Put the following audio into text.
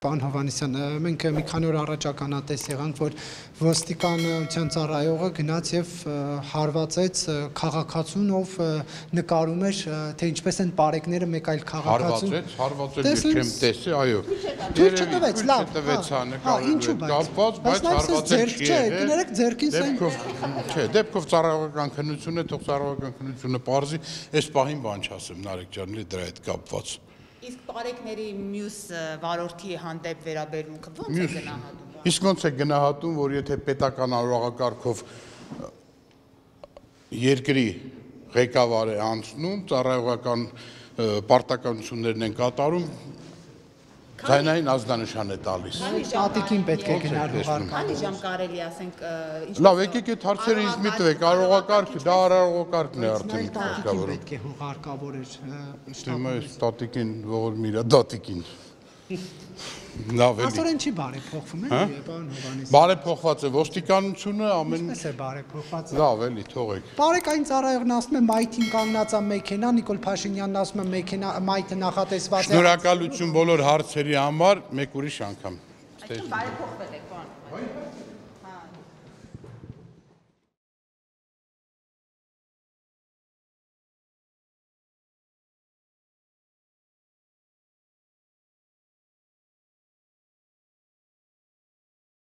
Պարոն Հովհաննիսյան, մենք մի քանի օր առաջ ականատես եղանք, որ ոստիկանության ծառայողը գնաց եւ հարվածեց քաղաքացուն, ով նկարում էր, թե ինչպես են պարեկները մեկ այլ քաղաքացու։ Հարվածեց, չեմ տեսել, այո։ Թույլ չտվեց, լավ։ Ինչու՞ կապված, բայց հարվածել չի եղել։ Կներեք ձերքին սեն։ Չէ, դեպքով ծառայողական քննությունը, թող ծառայողական քննությունը բարձի, այս պահին բան չասեմ Նարեկ ջան, դրա հետ կապված։ Իսկ պարեկների մյուս վարորդի հանդեպ վերաբերմունքը ո՞նց է գնահատում։ Իսկ ո՞նց է գնահատում, որ եթե պետական օրակարգով երկրի ղեկավար է անցնում, ծառայողական պարտականություններն են կատարում, ձայնային ազդանշան է տալիս։ Տատիկին պետք է գնալ ուղարկել։ Քանի ժամ կարելի ասենք Լավ, եկեք այդ հարցերը ինձ մի տվեք, արարողակարգ, դա արարողակարգն է արդեն Տատիկին պետք է հուղարկավոր էր։ Հիմա այս տատիկին ողորմ իրա տատիկին։ Լավ էլի։ Աստորեն չի բարեփոխվում է, պարոն Հովհաննիսյան։ Բարեփոխված է ոստիկանությունը, ամեն Ինչպես է բարեփոխված։ Լավ էլի, թողեք։ Բարեկային ծառայողն ասում է մայթին կանգնած է մեքենա, Նիկոլ Փաշինյանն ասում է մեքենա մայթը նախատեսված է։ Շնորհակալություն բոլոր հարցերի համար, մեկ ուրիշ անգամ։ Բարեփոխվել է, պարոն։